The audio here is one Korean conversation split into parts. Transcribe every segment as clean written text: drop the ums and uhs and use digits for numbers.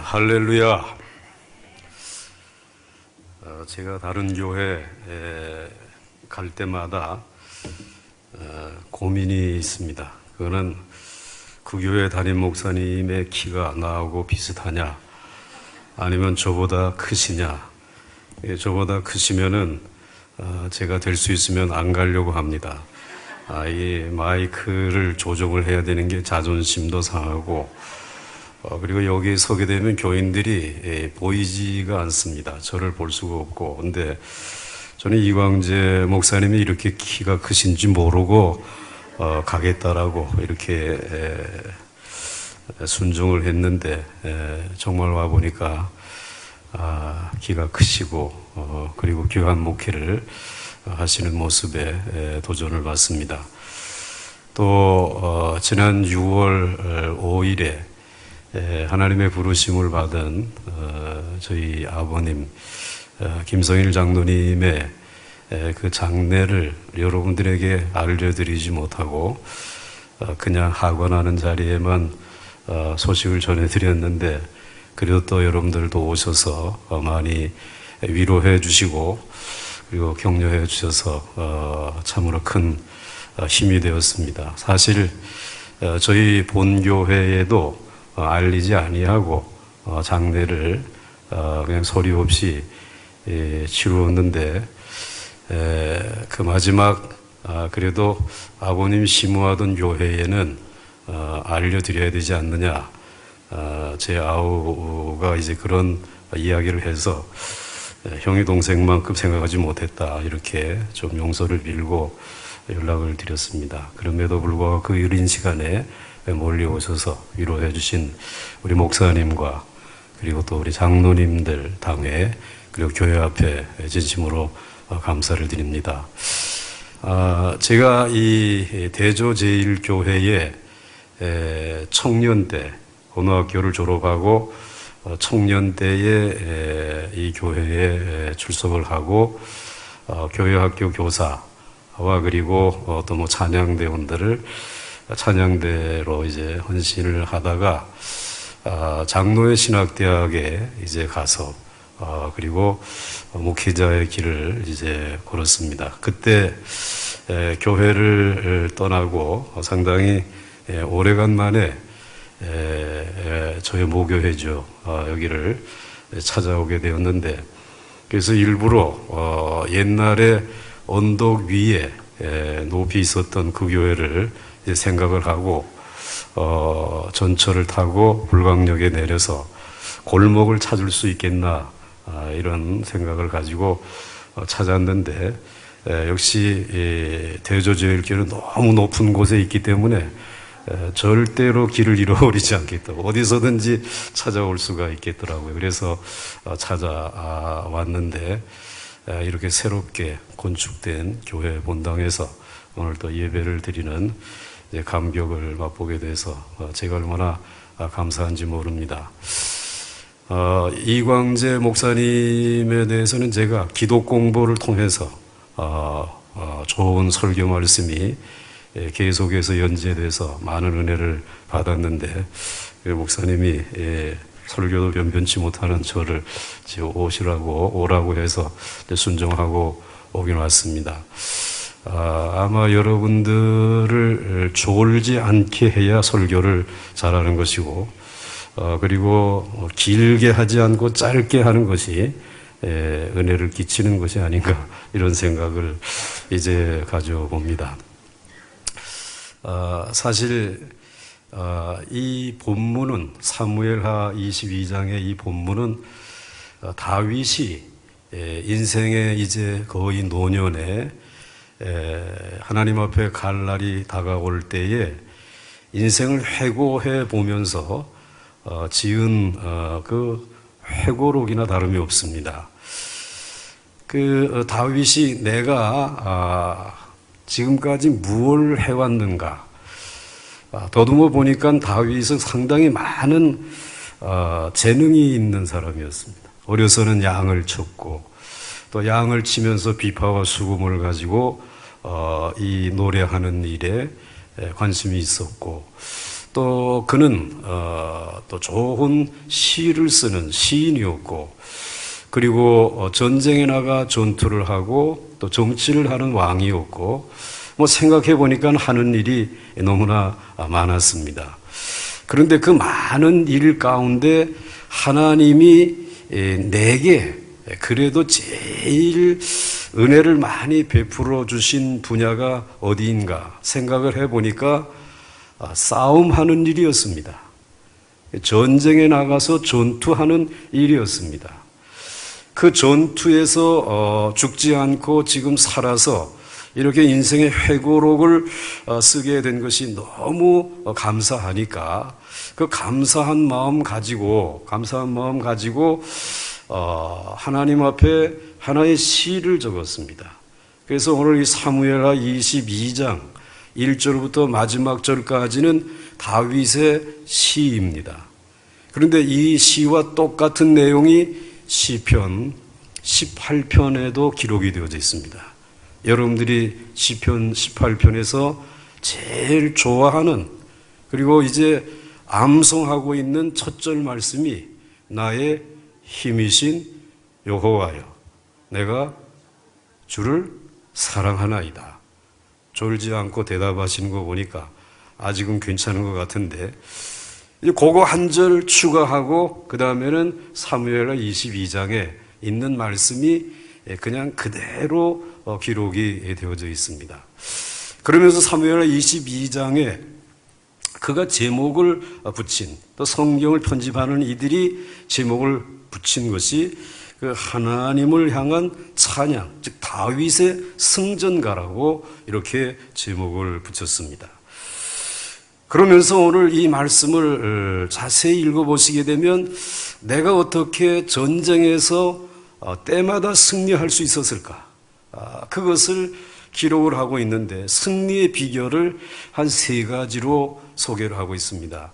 할렐루야. 제가 다른 교회에 갈 때마다 고민이 있습니다. 그거는 그 교회 담임 목사님의 키가 나하고 비슷하냐, 아니면 저보다 크시냐. 저보다 크시면은 제가 될 수 있으면 안 가려고 합니다. 이 마이크를 조정을 해야 되는 게 자존심도 상하고, 그리고 여기 서게 되면 교인들이 보이지가 않습니다. 저를 볼 수가 없고. 근데 저는 이광재 목사님이 이렇게 키가 크신지 모르고 가겠다라고 이렇게 순종을 했는데, 정말 와 보니까 키가 크시고 그리고 귀한 목회를 하시는 모습에 도전을 받습니다. 또 지난 6월 5일에 하나님의 부르심을 받은 저희 아버님 김성일 장로님의 그 장례를 여러분들에게 알려드리지 못하고 그냥 하관하는 자리에만 소식을 전해드렸는데, 그래도 또 여러분들도 오셔서 많이 위로해 주시고 그리고 격려해 주셔서 참으로 큰 힘이 되었습니다. 사실 저희 본교회에도 알리지 아니하고 장례를 그냥 소리 없이 치루었는데, 그 마지막 그래도 아버님 심우하던 교회에는 알려드려야 되지 않느냐. 제 아우가 이제 그런 이야기를 해서 형이 동생만큼 생각하지 못했다, 이렇게 좀 용서를 빌고 연락을 드렸습니다. 그럼에도 불구하고 그 이른 시간에 멀리 오셔서 위로해 주신 우리 목사님과 그리고 또 우리 장로님들 당회 그리고 교회 앞에 진심으로 감사를 드립니다. 제가 이 대조제일교회에 청년 때 고등학교를 졸업하고 청년 때에 이 교회에 출석을 하고 교회학교 교사와 그리고 또 뭐 찬양대원들을 찬양대로 이제 헌신을 하다가 장로의 신학대학에 이제 가서 그리고 목회자의 길을 이제 걸었습니다. 그때 교회를 떠나고 상당히 오래간만에 저희 모교회죠. 여기를 찾아오게 되었는데, 그래서 일부러 옛날에 언덕 위에 높이 있었던 그 교회를 생각을 하고 전철을 타고 불광역에 내려서 골목을 찾을 수 있겠나, 이런 생각을 가지고 찾았는데, 역시 대조제일교회는 너무 높은 곳에 있기 때문에 절대로 길을 잃어버리지 않겠다고 어디서든지 찾아올 수가 있겠더라고요. 그래서 찾아왔는데, 이렇게 새롭게 건축된 교회 본당에서 오늘 또 예배를 드리는 감격을 맛보게 돼서 제가 얼마나 감사한지 모릅니다. 이광재 목사님에 대해서는 제가 기독 공부를 통해서 좋은 설교 말씀이 계속해서 연재돼서 많은 은혜를 받았는데, 목사님이 설교도 변변치 못하는 저를 오라고 해서 순종하고 오긴 왔습니다. 아마 여러분들을 졸지 않게 해야 설교를 잘하는 것이고, 그리고 길게 하지 않고 짧게 하는 것이 은혜를 끼치는 것이 아닌가, 이런 생각을 이제 가져봅니다. 사실 이 본문은 사무엘하 22장의 이 본문은 다윗이 인생의 이제 거의 노년에 하나님 앞에 갈 날이 다가올 때에 인생을 회고해 보면서 지은 그 회고록이나 다름이 없습니다. 그 다윗이 내가 지금까지 무엇을 해왔는가, 더듬어 보니까 다윗은 상당히 많은 재능이 있는 사람이었습니다. 어려서는 양을 쳤고, 또 양을 치면서 비파와 수금을 가지고 이 노래하는 일에 관심이 있었고, 또 그는 또 좋은 시를 쓰는 시인이었고, 그리고 전쟁에 나가 전투를 하고 또 정치를 하는 왕이었고, 뭐 생각해 보니까 하는 일이 너무나 많았습니다. 그런데 그 많은 일 가운데 하나님이 내게 그래도 제일 은혜를 많이 베풀어 주신 분야가 어디인가 생각을 해 보니까 싸움하는 일이었습니다. 전쟁에 나가서 전투하는 일이었습니다. 그 전투에서 죽지 않고 지금 살아서 이렇게 인생의 회고록을 쓰게 된 것이 너무 감사하니까 그 감사한 마음 가지고 하나님 앞에 하나의 시를 적었습니다. 그래서 오늘 이 사무엘하 22장 1절부터 마지막 절까지는 다윗의 시입니다. 그런데 이 시와 똑같은 내용이 시편 18편에도 기록이 되어져 있습니다. 여러분들이 시편 18편에서 제일 좋아하는, 그리고 이제 암송하고 있는 첫 절 말씀이 나의 힘이신 여호와여 내가 주를 사랑하나이다. 졸지 않고 대답하시는 거 보니까 아직은 괜찮은 것 같은데, 이제 그거 한 절 추가하고 그 다음에는 사무엘하 22장에 있는 말씀이 그냥 그대로 기록이 되어져 있습니다. 그러면서 사무엘하 22장에 그가 제목을 붙인, 또 성경을 편집하는 이들이 제목을 붙인 것이 그 하나님을 향한 찬양, 즉 다윗의 승전가라고 이렇게 제목을 붙였습니다. 그러면서 오늘 이 말씀을 자세히 읽어보시게 되면 내가 어떻게 전쟁에서 때마다 승리할 수 있었을까? 그것을 기록을 하고 있는데 승리의 비결을 한 3가지로 소개를 하고 있습니다.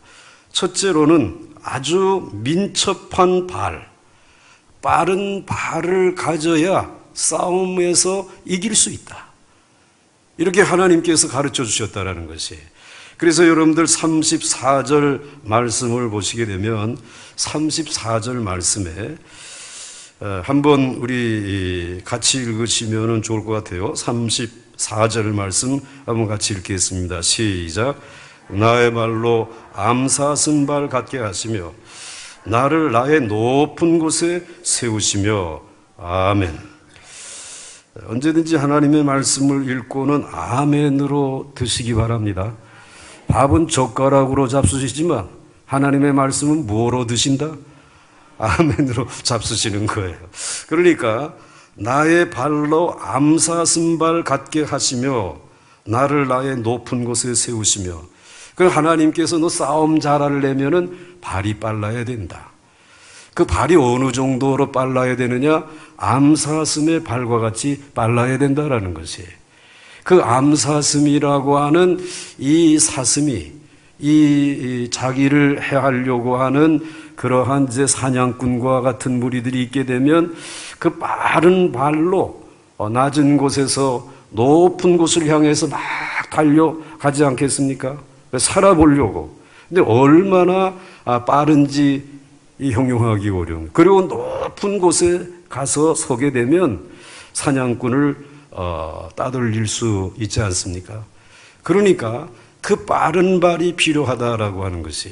첫째로는 아주 민첩한 빠른 발을 가져야 싸움에서 이길 수 있다. 이렇게 하나님께서 가르쳐 주셨다라는 것이. 그래서 여러분들 34절 말씀을 보시게 되면 34절 말씀에 한번 우리 같이 읽으시면 좋을 것 같아요. 34절 말씀 한번 같이 읽겠습니다. 시작. 나의 말로 암사슴발 같게 하시며 나를 나의 높은 곳에 세우시며. 아멘. 언제든지 하나님의 말씀을 읽고는 아멘으로 드시기 바랍니다. 밥은 젓가락으로 잡수시지만 하나님의 말씀은 뭐로 드신다? 아멘으로 잡수시는 거예요. 그러니까 나의 발로 암사슴발 같게 하시며 나를 나의 높은 곳에 세우시며. 그 하나님께서 너 싸움 잘하려면은 발이 빨라야 된다. 그 발이 어느 정도로 빨라야 되느냐? 암사슴의 발과 같이 빨라야 된다라는 것이에요. 그 암사슴이라고 하는 이 사슴이 이 자기를 해하려고 하는 그러한 이제 사냥꾼과 같은 무리들이 있게 되면 그 빠른 발로 낮은 곳에서 높은 곳을 향해서 막 달려가지 않겠습니까? 살아보려고. 근데 얼마나 빠른지 형용하기 어려운. 그리고 높은 곳에 가서 서게 되면 사냥꾼을 따돌릴 수 있지 않습니까? 그러니까 그 빠른 발이 필요하다라고 하는 것이.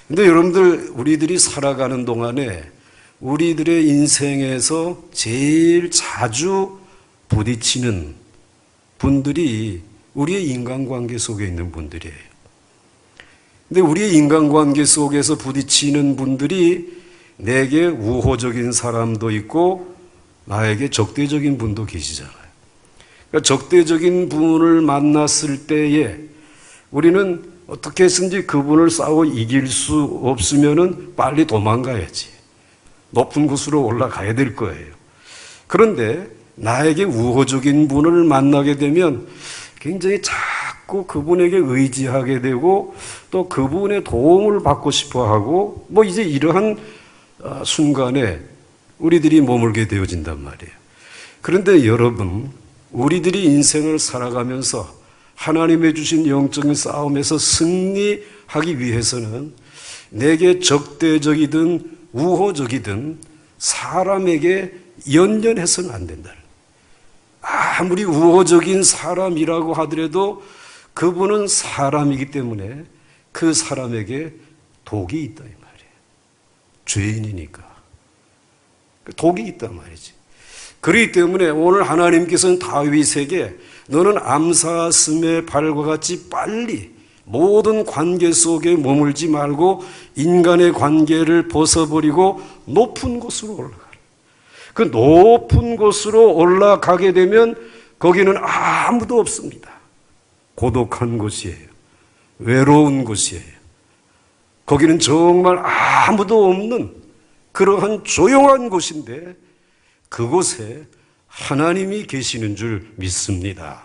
근데 여러분들 우리들이 살아가는 동안에 우리들의 인생에서 제일 자주 부딪히는 분들이 우리의 인간관계 속에 있는 분들이에요. 근데 우리의 인간관계 속에서 부딪히는 분들이 내게 우호적인 사람도 있고 나에게 적대적인 분도 계시잖아요. 그러니까 적대적인 분을 만났을 때에 우리는 어떻게 해서든지 그분을 싸워 이길 수 없으면은 빨리 도망가야지. 높은 곳으로 올라가야 될 거예요. 그런데 나에게 우호적인 분을 만나게 되면 굉장히 자꾸 그분에게 의지하게 되고 또 그분의 도움을 받고 싶어 하고 뭐 이제 이러한 순간에 우리들이 머물게 되어진단 말이에요. 그런데 여러분, 우리들이 인생을 살아가면서 하나님의 주신 영적인 싸움에서 하기 위해서는 내게 적대적이든 우호적이든 사람에게 연연해서는 안 된다. 아무리 우호적인 사람이라고 하더라도 그분은 사람이기 때문에 그 사람에게 독이 있다 이 말이에요. 죄인이니까 독이 있단 말이지. 그렇기 때문에 오늘 하나님께서는 다윗에게 너는 암사슴의 발과 같이 빨리 모든 관계 속에 머물지 말고 인간의 관계를 벗어버리고 높은 곳으로 올라가라. 그 높은 곳으로 올라가게 되면 거기는 아무도 없습니다. 고독한 곳이에요. 외로운 곳이에요. 거기는 정말 아무도 없는 그러한 조용한 곳인데 그곳에 하나님이 계시는 줄 믿습니다.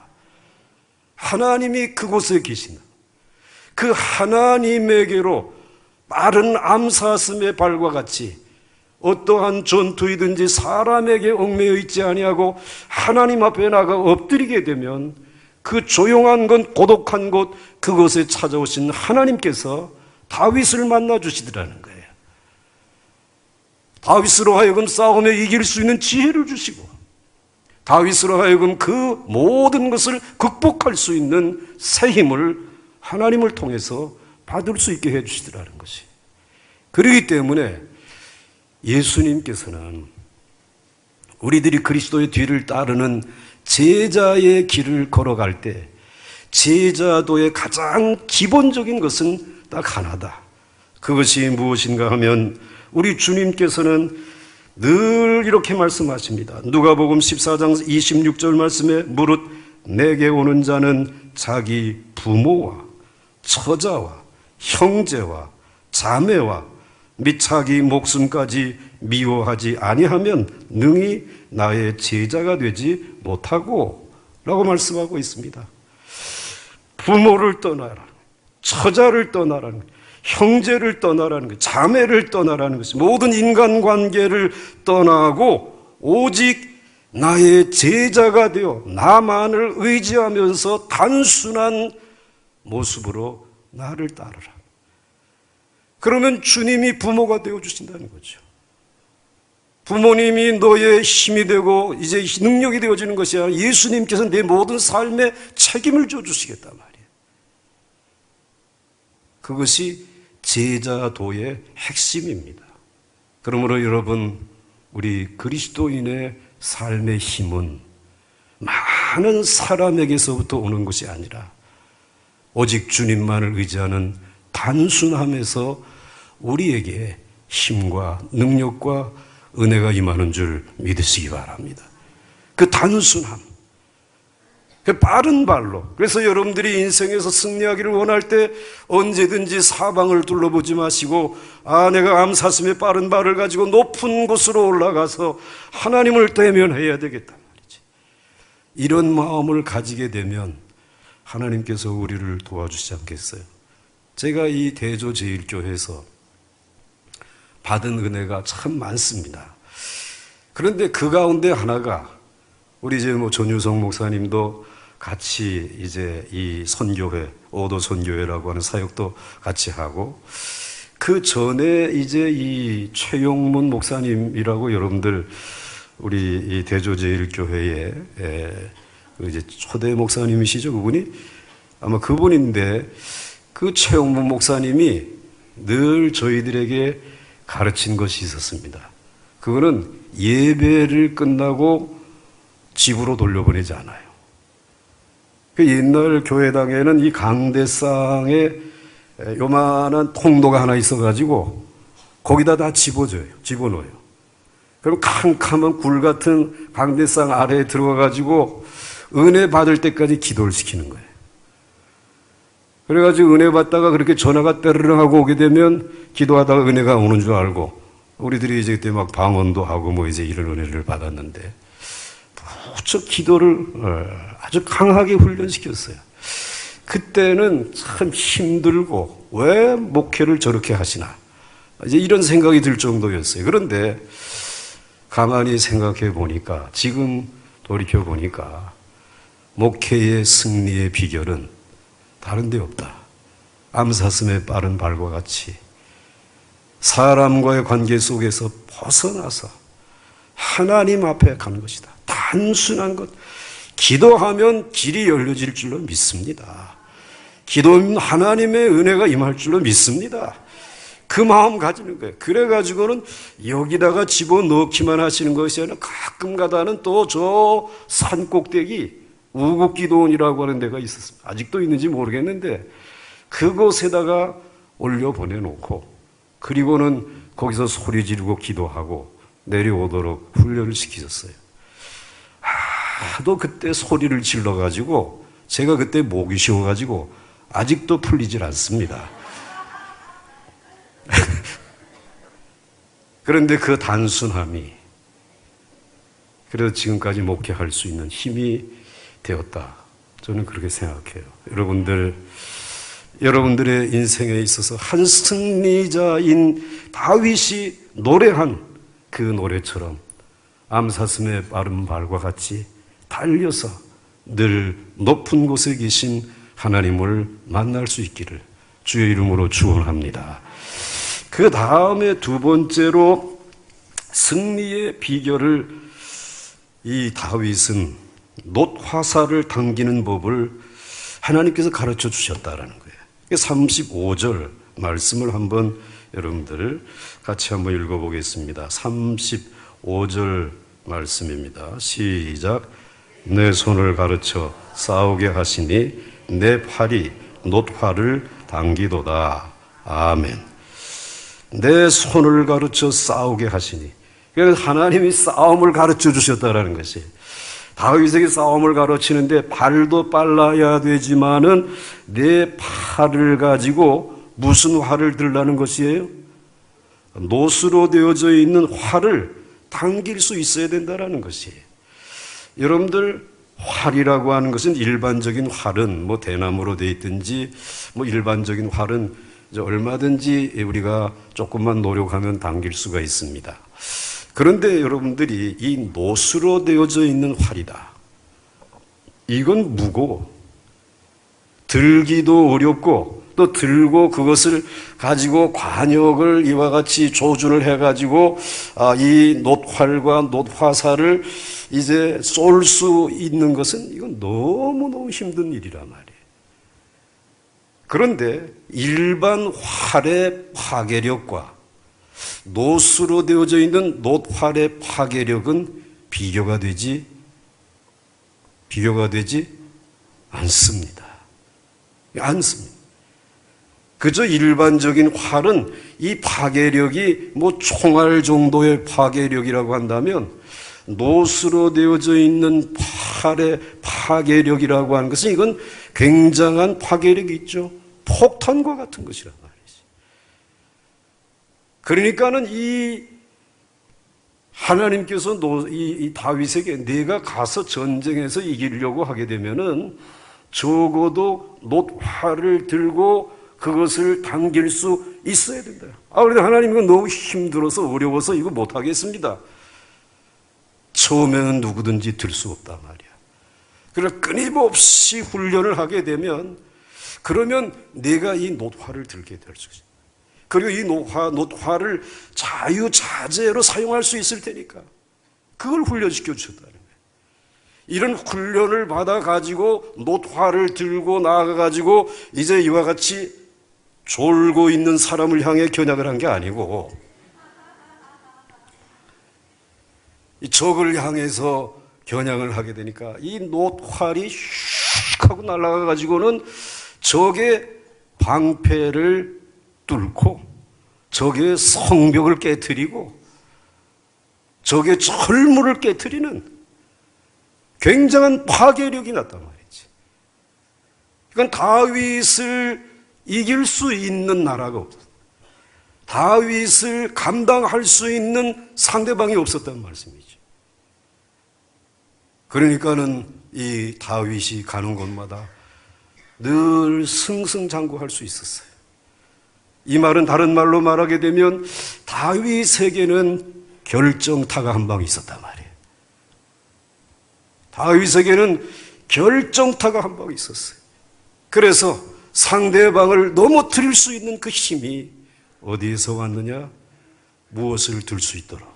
하나님이 그곳에 계시는 그 하나님에게로 빠른 암사슴의 발과 같이 어떠한 전투이든지 사람에게 얽매여 있지 아니하고 하나님 앞에 나가 엎드리게 되면 그 조용한 곳, 고독한 곳, 그곳에 찾아오신 하나님께서 다윗을 만나 주시더라는 거예요. 다윗으로 하여금 싸움에 이길 수 있는 지혜를 주시고 다윗으로 하여금 그 모든 것을 극복할 수 있는 새 힘을 하나님을 통해서 받을 수 있게 해 주시더라는 것이. 그렇기 때문에 예수님께서는 우리들이 그리스도의 뒤를 따르는 제자의 길을 걸어갈 때 제자도의 가장 기본적인 것은 딱 하나다. 그것이 무엇인가 하면 우리 주님께서는 늘 이렇게 말씀하십니다. 누가복음 14장 26절 말씀에 무릇 내게 오는 자는 자기 부모와 처자와 형제와 자매와 및 자기 목숨까지 미워하지 아니하면 능히 나의 제자가 되지 못하고 라고 말씀하고 있습니다. 부모를 떠나라, 처자를 떠나라는 거예요. 형제를 떠나라는 거예요. 자매를 떠나라는 것이 모든 인간관계를 떠나고 오직 나의 제자가 되어 나만을 의지하면서 단순한 모습으로 나를 따르라. 그러면 주님이 부모가 되어주신다는 거죠. 부모님이 너의 힘이 되고 이제 능력이 되어지는 것이 아니라 예수님께서 내 모든 삶에 책임을 져주시겠단 말이에요. 그것이 제자도의 핵심입니다. 그러므로 여러분, 우리 그리스도인의 삶의 힘은 많은 사람에게서부터 오는 것이 아니라 오직 주님만을 의지하는 단순함에서 우리에게 힘과 능력과 은혜가 임하는 줄 믿으시기 바랍니다. 그 단순함, 그 빠른 발로. 그래서 여러분들이 인생에서 승리하기를 원할 때 언제든지 사방을 둘러보지 마시고 내가 암사슴의 빠른 발을 가지고 높은 곳으로 올라가서 하나님을 대면해야 되겠단 말이지. 이런 마음을 가지게 되면 하나님께서 우리를 도와주시지 않겠어요? 제가 이 대조제일교회에서 받은 은혜가 참 많습니다. 그런데 그 가운데 하나가 우리 이제 전유성 목사님도 같이 이제 이 선교회, 오도 선교회라고 하는 사역도 같이 하고 그 전에 이제 이 최용문 목사님이라고 여러분들 우리 이 대조제일교회에 이제 초대 목사님이시죠, 그분이? 아마 그분인데 그 최용문 목사님이 늘 저희들에게 가르친 것이 있었습니다. 그거는 예배를 끝나고 집으로 돌려보내지 않아요. 그 옛날 교회당에는 이 강대상에 요만한 통로가 하나 있어가지고 거기다 다 집어넣어요. 그럼 캄캄한 굴 같은 강대상 아래에 들어가가지고 은혜 받을 때까지 기도를 시키는 거예요. 그래가지고 은혜 받다가 그렇게 전화가 따르릉 하고 오게 되면 기도하다가 은혜가 오는 줄 알고 우리들이 이제 그때 막 방언도 하고 이제 이런 은혜를 받았는데 무척 기도를 아주 강하게 훈련시켰어요. 그때는 참 힘들고 왜 목회를 저렇게 하시나 이제 이런 생각이 들 정도였어요. 그런데 가만히 생각해 보니까 지금 돌이켜 보니까 목회의 승리의 비결은 다른 데 없다. 암사슴의 빠른 발과 같이 사람과의 관계 속에서 벗어나서 하나님 앞에 가는 것이다. 단순한 것. 기도하면 길이 열려질 줄로 믿습니다. 기도하면 하나님의 은혜가 임할 줄로 믿습니다. 그 마음 가지는 거예요. 그래가지고는 여기다가 집어넣기만 하시는 것이 아니라 가끔 가다는 또 저 산꼭대기 우국기도원이라고 하는 데가 있었습니다. 아직도 있는지 모르겠는데 그곳에다가 올려 보내놓고 그리고는 거기서 소리 지르고 기도하고 내려오도록 훈련을 시키셨어요. 하도 그때 소리를 질러가지고 제가 그때 목이 쉬어가지고 아직도 풀리질 않습니다. 그런데 그 단순함이 그래도 지금까지 목회할 수 있는 힘이 되었다. 저는 그렇게 생각해요. 여러분들의 인생에 있어서 한 승리자인 다윗이 노래한 그 노래처럼 암사슴의 빠른 발과 같이 달려서 늘 높은 곳에 계신 하나님을 만날 수 있기를 주의 이름으로 축원합니다. 그 다음에 두 번째로 승리의 비결을 이 다윗은 놋화살을 당기는 법을 하나님께서 가르쳐 주셨다라는 거예요. 35절 말씀을 한번 여러분들 같이 한번 읽어보겠습니다. 35절 말씀입니다. 시작. 내 손을 가르쳐 싸우게 하시니 내 팔이 놋화를 당기도다. 아멘. 내 손을 가르쳐 싸우게 하시니, 그래서 하나님이 싸움을 가르쳐 주셨다라는 것이, 다윗에게 싸움을 가르치는데 발도 빨라야 되지만은 내 팔을 가지고 무슨 활을 들라는 것이에요? 놋으로 되어져 있는 활을 당길 수 있어야 된다라는 것이에요. 여러분들, 활이라고 하는 것은 일반적인 활은 뭐 대나무로 되어 있든지 뭐 일반적인 활은 얼마든지 우리가 조금만 노력하면 당길 수가 있습니다. 그런데 여러분들이 이 놋으로 되어져 있는 활이다. 이건 무거워. 들기도 어렵고 또 들고 그것을 가지고 관역을 이와 같이 조준을 해가지고 이 놋활과 놋화살을 이제 쏠 수 있는 것은 이건 너무너무 힘든 일이란 말이에요. 그런데 일반 활의 파괴력과 놋으로 되어져 있는 놋활의 파괴력은 비교가 되지 않습니다. 않습니다. 그저 일반적인 활은 이 파괴력이 뭐 총알 정도의 파괴력이라고 한다면 놋으로 되어져 있는 활의 파괴력이라고 하는 것은 이건 굉장한 파괴력이 있죠. 폭탄과 같은 것이란 말이지. 그러니까는 이 하나님께서 이 다윗에게 내가 가서 전쟁에서 이기려고 하게 되면은 적어도 놋활을 들고 그것을 당길 수 있어야 된다. 그런데 하나님 이거 너무 힘들어서 어려워서 이거 못하겠습니다. 처음에는 누구든지 들 수 없단 말이야. 그래서 끊임없이 훈련을 하게 되면 그러면 내가 이 놋활을 들게 될 수 있어요. 그리고 이 놋활을 자유자재로 사용할 수 있을 테니까 그걸 훈련시켜 주셨다는 거예요. 이런 훈련을 받아가지고 놋활을 들고 나아가가지고 이제 이와 같이 졸고 있는 사람을 향해 겨냥을 한 게 아니고 이 적을 향해서 겨냥을 하게 되니까 이 놋활이 슉 하고 날아가가지고는 적의 방패를 뚫고 적의 성벽을 깨트리고 적의 철문을 깨트리는 굉장한 파괴력이 났단 말이지. 그러니까 다윗을 이길 수 있는 나라가 없었어요. 다윗을 감당할 수 있는 상대방이 없었다는 말씀이죠. 그러니까는 이 다윗이 가는 곳마다 늘 승승장구할 수 있었어요. 이 말은 다른 말로 말하게 되면 다윗에게는 결정타가 한 방 있었단 말이에요. 다윗에게는 결정타가 한 방 있었어요. 그래서 상대방을 넘어뜨릴 수 있는 그 힘이 어디에서 왔느냐? 무엇을 들 수 있도록,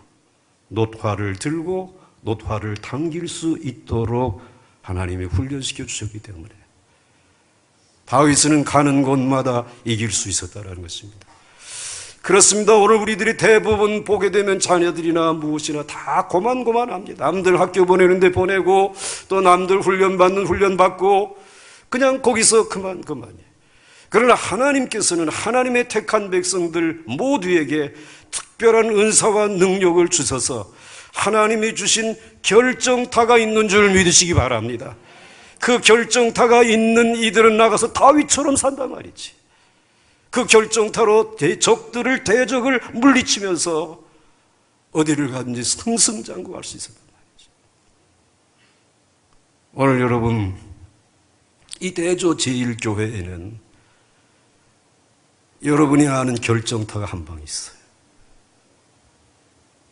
놋화를 들고 놋화를 당길 수 있도록 하나님이 훈련시켜 주셨기 때문에 다윗은 가는 곳마다 이길 수 있었다는 것입니다. 그렇습니다. 오늘 우리들이 대부분 보게 되면 자녀들이나 무엇이나 다 고만고만합니다. 남들 학교 보내는데 보내고 또 남들 훈련 받고 그냥 거기서 그만이에요. 그러나 하나님께서는 하나님의 택한 백성들 모두에게 특별한 은사와 능력을 주셔서 하나님이 주신 결정타가 있는 줄 믿으시기 바랍니다. 그 결정타가 있는 이들은 나가서 다윗처럼 산단 말이지. 그 결정타로 대적을 물리치면서 어디를 가든지 승승장구할 수 있었단 말이지. 오늘 여러분, 이 대조 제1교회에는 여러분이 아는 결정타가 한 방 있어요.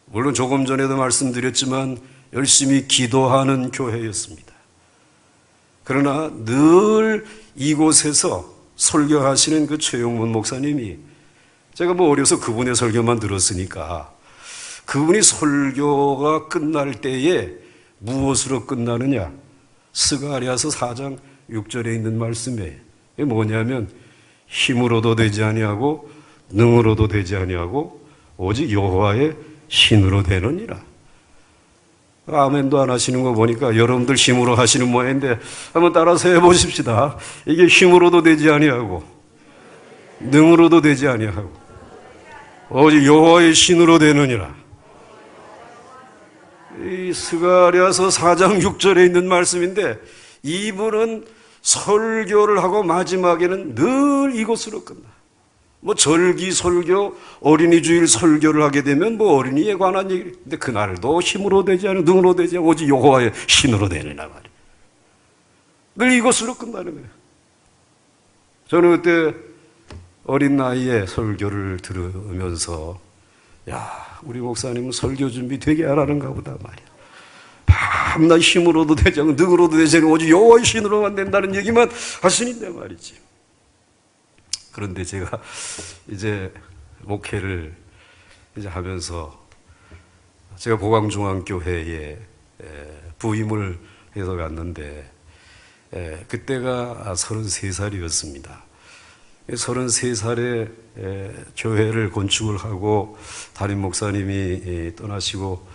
물론 조금 전에도 말씀드렸지만 열심히 기도하는 교회였습니다. 그러나 늘 이곳에서 설교하시는 그 최용문 목사님이, 제가 어려서 그분의 설교만 들었으니까, 그분이 설교가 끝날 때에 무엇으로 끝나느냐? 스가랴서 4장 6절에 있는 말씀에 이게 뭐냐면 힘으로도 되지 아니하고 능으로도 되지 아니하고 오직 여호와의 신으로 되느니라. 아멘도 안 하시는 거 보니까 여러분들 힘으로 하시는 모양인데 한번 따라서 해보십시다. 이게 힘으로도 되지 아니하고 능으로도 되지 아니하고 오직 여호와의 신으로 되느니라. 이 스가랴서 4장 6절에 있는 말씀인데 이분은 설교를 하고 마지막에는 늘 이것으로 끝나. 절기 설교, 어린이 주일 설교를 하게 되면 어린이에 관한 얘기. 근데 그날도 힘으로 되지 않고 능으로 되지 않고 오직 여호와의 신으로 되느냐 말이야. 늘 이것으로 끝나는 거예요. 저는 그때 어린 나이에 설교를 들으면서 우리 목사님은 설교 준비 되게 안 하는가 보다 말이야. 밤낮 힘으로도 되지 않고 능으로도 되지 않고 오직 여호와의 신으로만 된다는 얘기만 하시는데 말이지. 그런데 제가 이제 목회를 하면서 제가 보광중앙교회에 부임을 해서 갔는데 그때가 33살이었습니다. 33살에 교회를 건축을 하고 담임 목사님이 떠나시고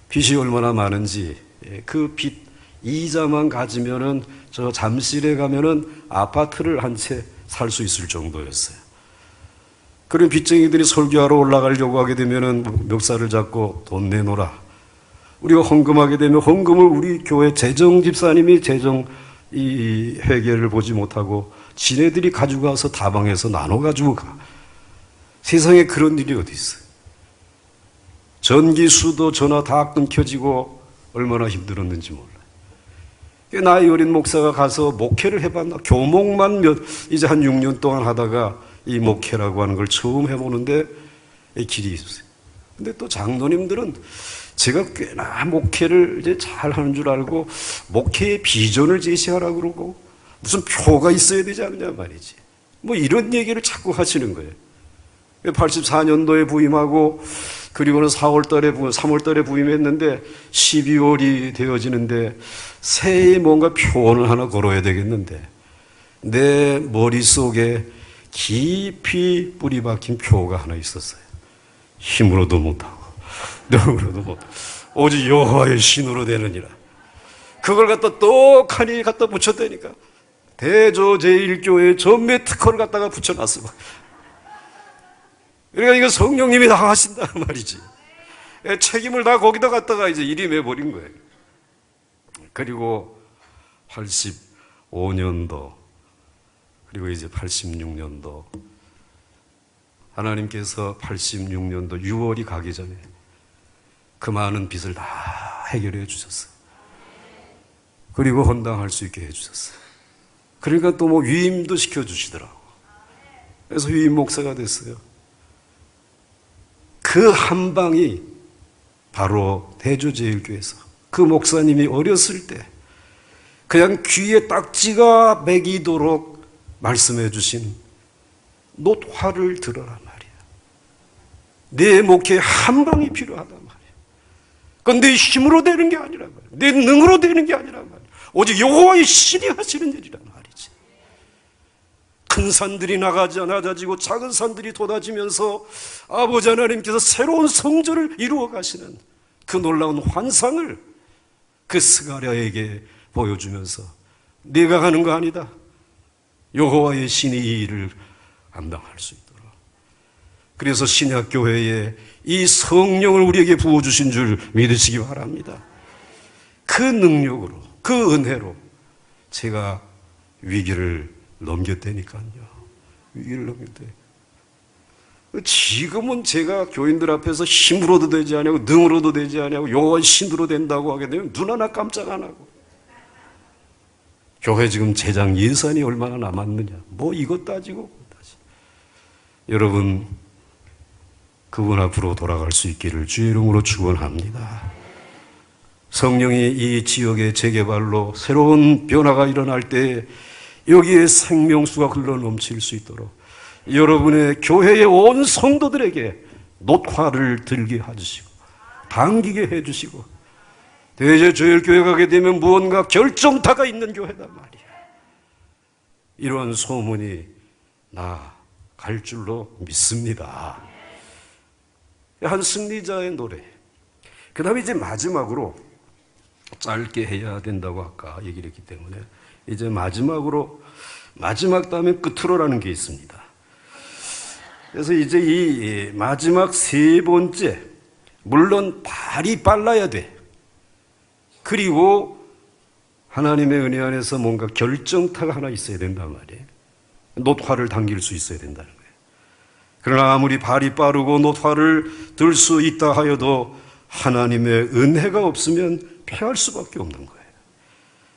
빚이 얼마나 많은지 그 빚 이자만 가지면은 저 잠실에 가면은 아파트를 한 채 살 수 있을 정도였어요. 그런 빚쟁이들이 설교하러 올라가려고 하게 되면은 멱살을 잡고 돈 내놓으라. 우리가 헌금하게 되면 헌금을 우리 교회 재정 집사님이 재정 이 회계를 보지 못하고 지네들이 가지고 가서 다방에서 나눠 가지고 가. 세상에 그런 일이 어디 있어요? 전기, 수도, 전화 다 끊겨지고 얼마나 힘들었는지 몰라요. 나이 어린 목사가 가서 목회를 해봤나? 교목만 이제 한 6년 동안 하다가 이 목회라고 하는 걸 처음 해보는데 길이 있었어요. 근데 또 장로님들은 제가 꽤나 목회를 이제 잘 하는 줄 알고 목회의 비전을 제시하라고 그러고 무슨 표가 있어야 되지 않냐 말이지. 이런 얘기를 자꾸 하시는 거예요. 84년도에 부임하고 그리고는 3월달에 부임했는데 12월이 되어지는데 새해 뭔가 표현을 하나 걸어야 되겠는데 내 머릿속에 깊이 뿌리 박힌 표가 하나 있었어요. 힘으로도 못하고 능으로도 못하고 오직 여호와의 신으로 되느니라. 그걸 갖다 떡하니 갖다 붙였다니까. 대조 제1교회 전매 특허를 갖다가 붙여놨어. 그러니까 이거 성령님이 다 하신다는 말이지. 책임을 다 거기다 갖다가 이제 일임해버린 거예요. 그리고 85년도, 그리고 이제 86년도, 하나님께서 86년도 6월이 가기 전에 그 많은 빚을 다 해결해 주셨어요. 그리고 헌당할 수 있게 해주셨어요. 그러니까 또 위임도 시켜주시더라고. 그래서 위임 목사가 됐어요. 그 한 방이 바로 대조제일교회에서 그 목사님이 어렸을 때 그냥 귀에 딱지가 매기도록 말씀해 주신 놋화를 들어라 말이야. 내 목회에 한 방이 필요하단 말이야. 그건 내 힘으로 되는 게 아니라 말이야. 내 능으로 되는 게 아니라 말이야. 오직 여호와의 신이 하시는 일이란 말이지. 큰 산들이 낮아지고 작은 산들이 돋아지면서 아버지 하나님께서 새로운 성전을 이루어 가시는 그 놀라운 환상을 그 스가랴에게 보여주면서 네가 하는 거 아니다. 여호와의 신이 이 일을 감당할 수 있도록. 그래서 신약교회에 이 성령을 우리에게 부어주신 줄 믿으시기 바랍니다. 그 능력으로, 그 은혜로 제가 위기를 넘겼다니까요. 위기를 넘겼대. 지금은 제가 교인들 앞에서 힘으로도 되지 않냐고, 능으로도 되지 않냐고, 여호와의 신으로 된다고 하게 되면 눈 하나 깜짝 안 하고. 교회 지금 재정 예산이 얼마나 남았느냐, 뭐 이것 따지고 다시. 여러분, 그분 앞으로 돌아갈 수 있기를 주의 이름으로 축원합니다. 성령이 이 지역의 재개발로 새로운 변화가 일어날 때 여기에 생명수가 흘러 넘칠 수 있도록 여러분의 교회의 온 성도들에게 놋화를 들게 해주시고 당기게 해주시고 대제조일교회 가게 되면 무언가 결정타가 있는 교회다 말이야. 이런 소문이 나 갈 줄로 믿습니다. 한 승리자의 노래. 그 다음에 이제 마지막으로 짧게 해야 된다고 아까 얘기를 했기 때문에 이제 마지막으로 마지막 다음에 끝으로라는 게 있습니다. 그래서 이제 이 마지막 세 번째, 물론 발이 빨라야 돼. 그리고 하나님의 은혜 안에서 뭔가 결정타가 하나 있어야 된단 말이에요. 놋화를 당길 수 있어야 된다는 거예요. 그러나 아무리 발이 빠르고 놋화를 들 수 있다 하여도 하나님의 은혜가 없으면 패할 수밖에 없는 거예요.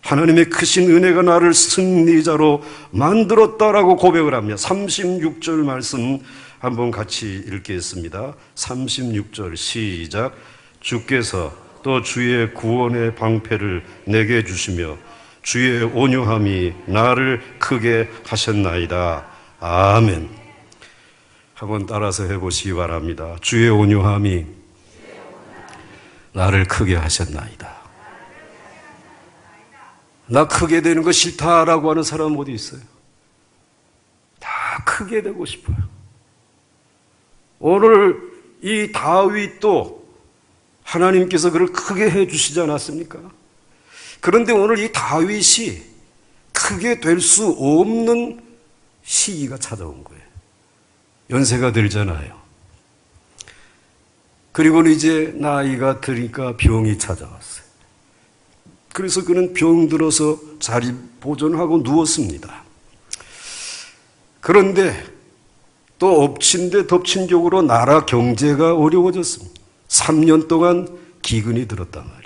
하나님의 크신 은혜가 나를 승리자로 만들었다라고 고백을 합니다. 36절 말씀 한번 같이 읽겠습니다. 36절 시작. 주께서 또 주의 구원의 방패를 내게 주시며 주의 온유함이 나를 크게 하셨나이다. 아멘. 한번 따라서 해보시기 바랍니다. 주의 온유함이 나를 크게 하셨나이다. 나 크게 되는 거 싫다라고 하는 사람은 어디 있어요? 다 크게 되고 싶어요. 오늘 이 다윗도 하나님께서 그를 크게 해주시지 않았습니까? 그런데 오늘 이 다윗이 크게 될 수 없는 시기가 찾아온 거예요. 연세가 들잖아요. 그리고는 이제 나이가 드니까 병이 찾아왔어요. 그래서 그는 병들어서 자리 보존하고 누웠습니다. 그런데 또 엎친 데 덮친 격으로 나라 경제가 어려워졌습니다. 3년 동안 기근이 들었단 말이에요.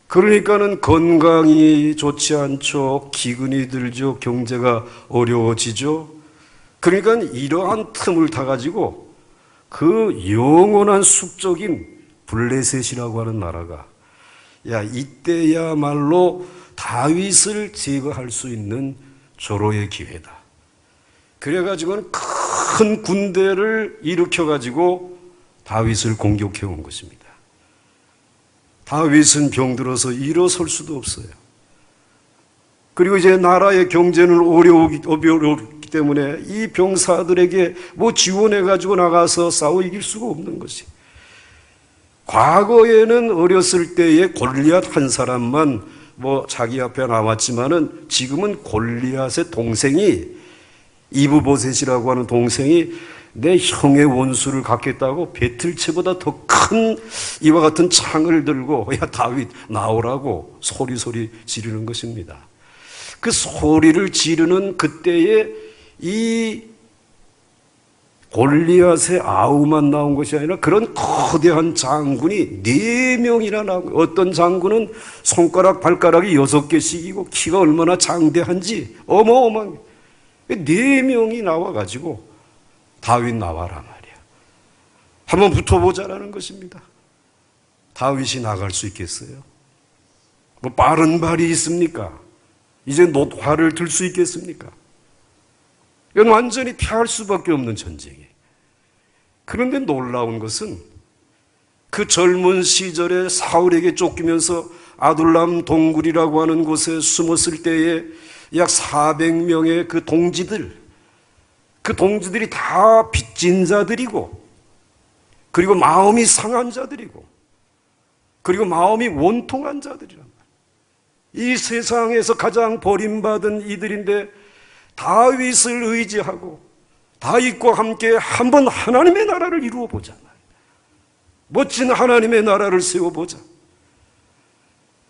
그러니까는 건강이 좋지 않죠. 기근이 들죠. 경제가 어려워지죠. 그러니까 이러한 틈을 타가지고 그 영원한 숙적인 블레셋이라고 하는 나라가 야 이때야말로 다윗을 제거할 수 있는 절호의 기회다. 그래가지고는 큰 군대를 일으켜가지고 다윗을 공격해 온 것입니다. 다윗은 병들어서 일어설 수도 없어요. 그리고 이제 나라의 경제는 어려웠기 때문에 이 병사들에게 뭐 지원해가지고 나가서 싸워 이길 수가 없는 것이. 과거에는 어렸을 때에 골리앗 한 사람만 뭐 자기 앞에 나왔지만은 지금은 골리앗의 동생이 이브보셋이라고 하는 동생이 내 형의 원수를 갖겠다고 배틀채보다 더 큰 이와 같은 창을 들고 야 다윗 나오라고 소리 지르는 것입니다. 그 소리를 지르는 그때에 이 골리앗의 아우만 나온 것이 아니라 그런 거대한 장군이 4명이나 나온, 어떤 장군은 손가락 발가락이 6개씩이고 키가 얼마나 장대한지 어마어마한 4명이 나와가지고 다윗 나와라 말이야. 한번 붙어보자라는 것입니다. 다윗이 나갈 수 있겠어요? 뭐 빠른 발이 있습니까? 이제 노화를 들 수 있겠습니까? 이건 완전히 피할 수밖에 없는 전쟁이에요. 그런데 놀라운 것은 그 젊은 시절에 사울에게 쫓기면서 아둘람 동굴이라고 하는 곳에 숨었을 때에 약 400명의 그 동지들이 다 빚진 자들이고, 그리고 마음이 상한 자들이고, 그리고 마음이 원통한 자들이란 말이에요. 이 세상에서 가장 버림받은 이들인데 다윗을 의지하고 다윗과 함께 한번 하나님의 나라를 이루어 보자. 멋진 하나님의 나라를 세워보자.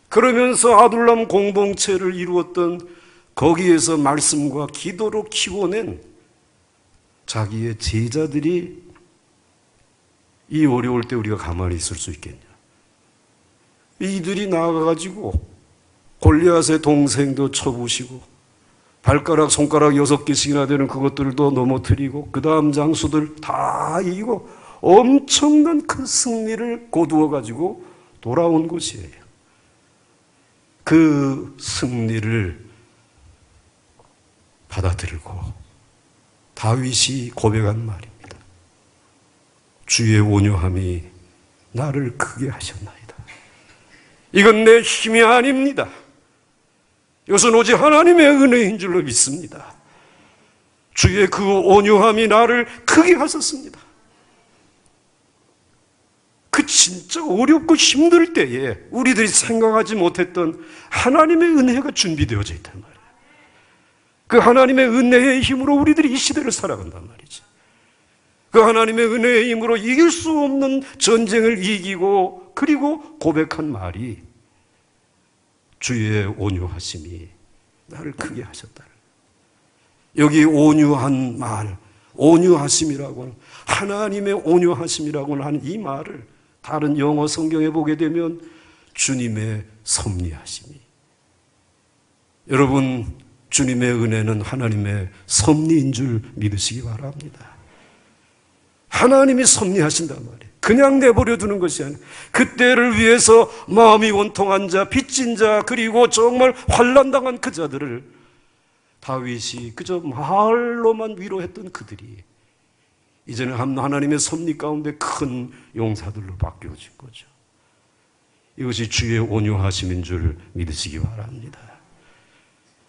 그러면서 아둘람 공동체를 이루었던 거기에서 말씀과 기도로 키워낸 자기의 제자들이 이 어려울 때 우리가 가만히 있을 수 있겠냐. 이들이 나가가지고 골리앗의 동생도 쳐부시고 손가락 6개씩이나 되는 그것들도 넘어뜨리고 그 다음 장수들 다 이기고 엄청난 큰 승리를 거두어가지고 돌아온 곳이에요. 그 승리를 받아들이고 다윗이 고백한 말입니다. 주의 온유함이 나를 크게 하셨나이다. 이건 내 힘이 아닙니다. 이것은 오직 하나님의 은혜인 줄로 믿습니다. 주의 그 온유함이 나를 크게 하셨습니다. 그 진짜 어렵고 힘들 때에 우리들이 생각하지 못했던 하나님의 은혜가 준비되어져 있단 말이에요. 그 하나님의 은혜의 힘으로 우리들이 이 시대를 살아간단 말이지. 그 하나님의 은혜의 힘으로 이길 수 없는 전쟁을 이기고, 그리고 고백한 말이 주의 온유하심이 나를 크게 하셨다. 여기 온유한 말, 온유하심이라고 하는, 하나님의 온유하심이라고 하는 이 말을 다른 영어 성경에 보게 되면 주님의 섭리하심이. 여러분, 주님의 은혜는 하나님의 섭리인 줄 믿으시기 바랍니다. 하나님이 섭리하신단 말이에요. 그냥 내버려 두는 것이 아니에요. 그때를 위해서 마음이 원통한 자, 빚진 자, 그리고 정말 환난당한 그 자들을 다윗이 그저 말로만 위로했던 그들이 이제는 하나님의 섭리 가운데 큰 용사들로 바뀌어진 거죠. 이것이 주의 온유하심인 줄 믿으시기 바랍니다.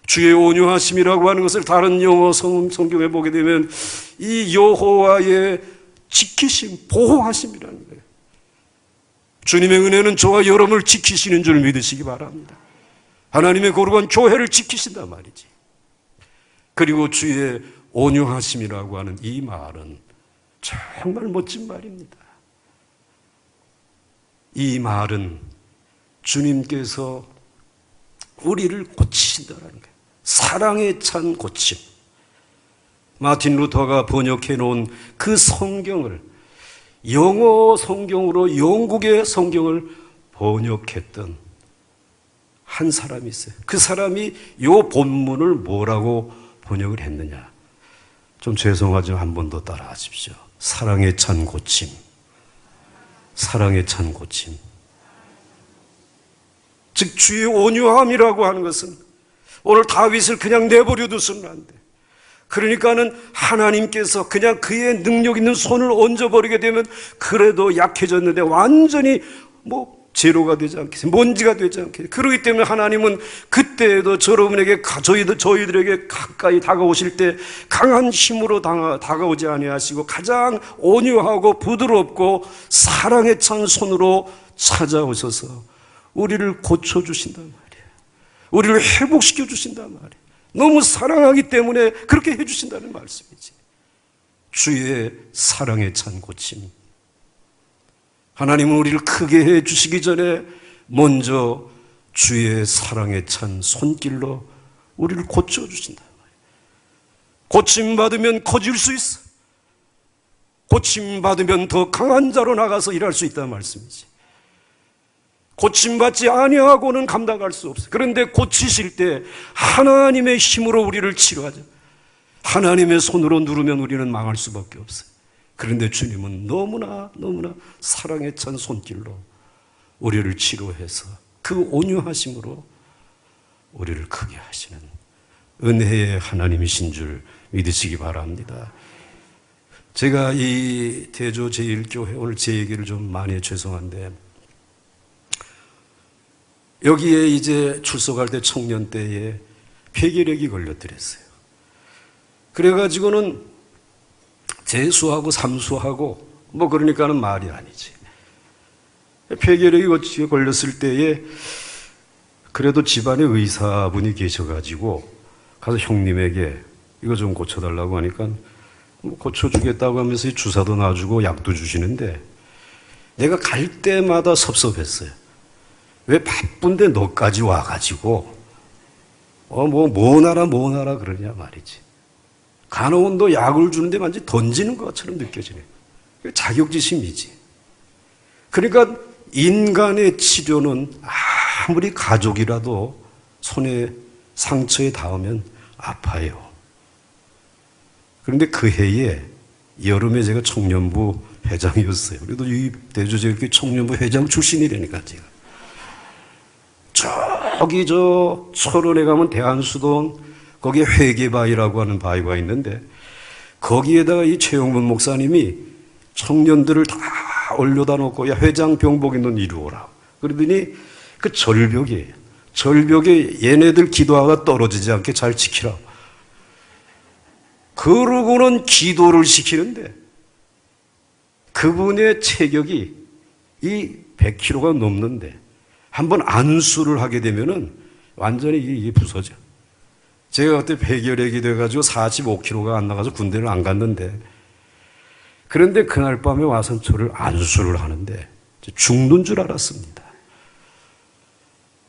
주의 온유하심이라고 하는 것을 다른 영어 성경에 보게 되면 이 여호와의 지키심, 보호하심이라는 거예요. 주님의 은혜는 저와 여러분을 지키시는 줄 믿으시기 바랍니다. 하나님의 거룩한 교회를 지키신단 말이지. 그리고 주의 온유하심이라고 하는 이 말은 정말 멋진 말입니다. 이 말은 주님께서 우리를 고치신다는 거예요. 사랑에 찬 고침. 마틴 루터가 번역해 놓은 그 성경을 영어 성경으로 영국의 성경을 번역했던 한 사람이 있어요. 그 사람이 이 본문을 뭐라고 번역을 했느냐. 좀 죄송하지만 한 번 더 따라 하십시오. 사랑에 찬 고침. 사랑에 찬 고침. 즉 주의 온유함이라고 하는 것은 오늘 다윗을 그냥 내버려 두서는 안 돼. 그러니까는 하나님께서 그냥 그의 능력 있는 손을 얹어버리게 되면 그래도 약해졌는데 완전히 제로가 되지 않겠어요. 먼지가 되지 않겠어요. 그렇기 때문에 하나님은 그때에도 저희들에게 가까이 다가오실 때 강한 힘으로 다가오지 아니하시고 가장 온유하고 부드럽고 사랑에 찬 손으로 찾아오셔서 우리를 고쳐주신단 말이에요. 우리를 회복시켜 주신단 말이에요. 너무 사랑하기 때문에 그렇게 해주신다는 말씀이지. 주의 사랑에 찬 고침. 하나님은 우리를 크게 해주시기 전에 먼저 주의 사랑에 찬 손길로 우리를 고쳐주신단 말이에요. 고침받으면 커질 수 있어. 고침받으면 더 강한 자로 나가서 일할 수 있다는 말씀이지. 고침받지 아니하고는 감당할 수 없어요. 그런데 고치실 때 하나님의 힘으로 우리를 치료하죠. 하나님의 손으로 누르면 우리는 망할 수밖에 없어요. 그런데 주님은 너무나 사랑에 찬 손길로 우리를 치료해서 그 온유하심으로 우리를 크게 하시는 은혜의 하나님이신 줄 믿으시기 바랍니다. 제가 이 대조 제1교회 오늘 제 얘기를 좀 많이 해서 죄송한데, 여기에 이제 출석할 때 청년 때에 폐결핵이 걸려드렸어요. 그래가지고는 재수하고 삼수하고 뭐 그러니까는 말이 아니지. 폐결핵이 걸렸을 때에 그래도 집안에 의사분이 계셔가지고 가서 형님에게 이거 좀 고쳐달라고 하니까 고쳐주겠다고 하면서 주사도 놔주고 약도 주시는데 내가 갈 때마다 섭섭했어요. 왜 바쁜데 너까지 와가지고 뭐나라 그러냐 말이지. 간호원도 약을 주는데 마치 던지는 것처럼 느껴지네. 자격지심이지. 그러니까 인간의 치료는 아무리 가족이라도 손에 상처에 닿으면 아파요. 그런데 그 해에 여름에 제가 청년부 회장이었어요. 그래도 이 대조제일교회 청년부 회장 출신이라니까 제가. 저기 저 철원에 가면 대한수동 거기에 회계바위라고 하는 바위가 있는데 거기에다가 이 최영문 목사님이 청년들을 다 올려다 놓고 야 회장 병복 있는 이리 오라. 그러더니 그 절벽에 얘네들 기도하가 떨어지지 않게 잘 지키라. 그러고는 기도를 시키는데 그분의 체격이 이 100kg가 넘는데 한번 안수를 하게 되면은 완전히 이게 부서져. 제가 그때 폐결핵이 돼가지고 45kg가 안 나가서 군대를 안 갔는데 그런데 그날 밤에 와서 저를 안수를 하는데 죽는 줄 알았습니다.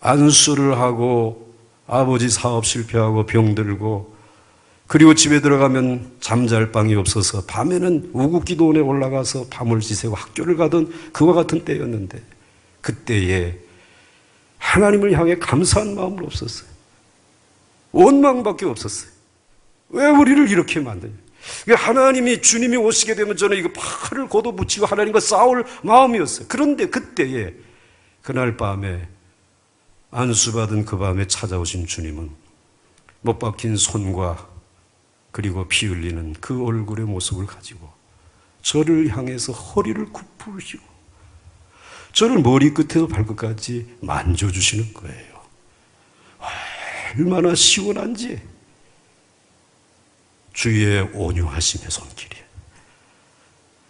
안수를 하고 아버지 사업 실패하고 병들고 그리고 집에 들어가면 잠잘 방이 없어서 밤에는 우국기도원에 올라가서 밤을 지새고 학교를 가던 그와 같은 때였는데 그때에 하나님을 향해 감사한 마음은 없었어요. 원망밖에 없었어요. 왜 우리를 이렇게 만드냐. 하나님이 주님이 오시게 되면 저는 이거 팔을 걷어붙이고 하나님과 싸울 마음이었어요. 그런데 그때에 그날 밤에 안수받은 그 밤에 찾아오신 주님은 못 박힌 손과 그리고 피 흘리는 그 얼굴의 모습을 가지고 저를 향해서 허리를 굽으시고 저를 머리끝에서 발끝까지 만져주시는 거예요. 얼마나 시원한지. 주의 온유하심의 손길이에요.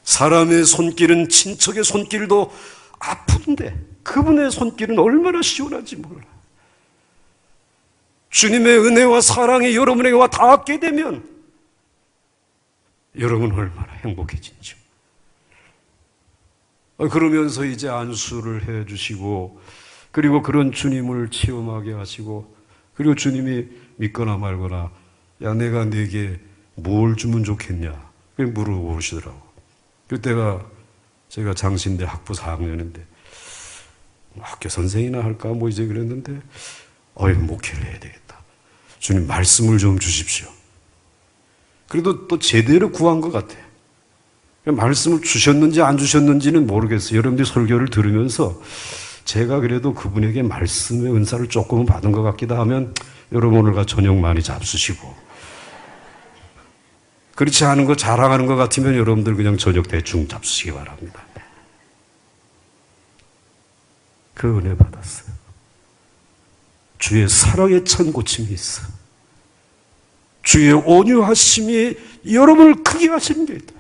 사람의 손길은 친척의 손길도 아픈데 그분의 손길은 얼마나 시원한지 몰라. 주님의 은혜와 사랑이 여러분에게 와 닿게 되면 여러분은 얼마나 행복해진지. 그러면서 이제 안수를 해 주시고 그리고 그런 주님을 체험하게 하시고 그리고 주님이 믿거나 말거나 야 내가 네게 뭘 주면 좋겠냐 물어보시더라고. 그때가 제가 장신대 학부 4학년인데 학교 선생이나 할까 뭐 이제 그랬는데 목회를 해야 되겠다. 주님 말씀을 좀 주십시오. 그래도 또 제대로 구한 것 같아. 말씀을 주셨는지 안 주셨는지는 모르겠어요. 여러분들이 설교를 들으면서 제가 그래도 그분에게 말씀의 은사를 조금은 받은 것 같기도 하면 여러분 오늘과 저녁 많이 잡수시고 그렇지 않은 거 자랑하는 것 같으면 여러분들 그냥 저녁 대충 잡수시기 바랍니다. 그 은혜 받았어요. 주의 사랑에 찬 고침이 있어. 주의 온유하심이 여러분을 크게 하시는 게 있다.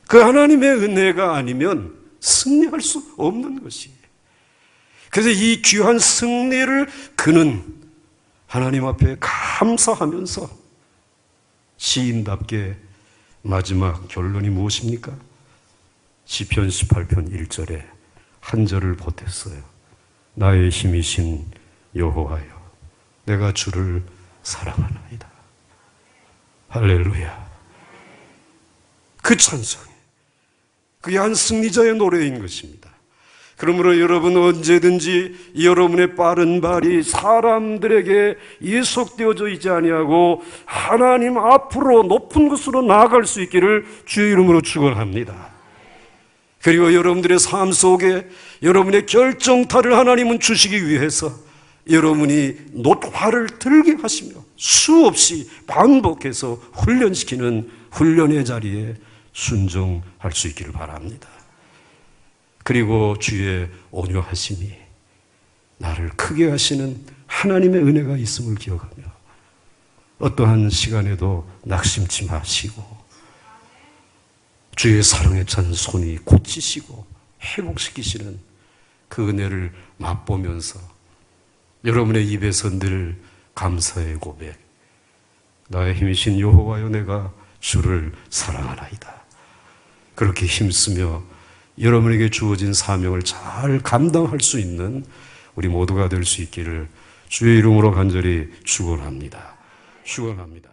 그 하나님의 은혜가 아니면 승리할 수 없는 것이에요. 그래서 이 귀한 승리를 그는 하나님 앞에 감사하면서 시인답게 마지막 결론이 무엇입니까? 시편 18편 1절에 한 절을 보탰어요. 나의 힘이신 여호와여 내가 주를 사랑하나이다. 할렐루야. 그 찬송이 그게 한 승리자의 노래인 것입니다. 그러므로 여러분 언제든지 여러분의 빠른 발이 사람들에게 예속되어져 있지 아니하고 하나님 앞으로 높은 곳으로 나아갈 수 있기를 주의 이름으로 축원합니다. 그리고 여러분들의 삶 속에 여러분의 결정타를 하나님은 주시기 위해서 여러분이 노화를 들게 하시며 수없이 반복해서 훈련시키는 훈련의 자리에 순종할 수 있기를 바랍니다. 그리고 주의 온유하심이 나를 크게 하시는 하나님의 은혜가 있음을 기억하며 어떠한 시간에도 낙심치 마시고 주의 사랑에 찬 손이 고치시고 회복시키시는 그 은혜를 맛보면서 여러분의 입에서 늘 감사의 고백, 나의 힘이신 여호와여 내가 주를 사랑하나이다, 그렇게 힘쓰며 여러분에게 주어진 사명을 잘 감당할 수 있는 우리 모두가 될 수 있기를 주의 이름으로 간절히 축원합니다. 축원합니다.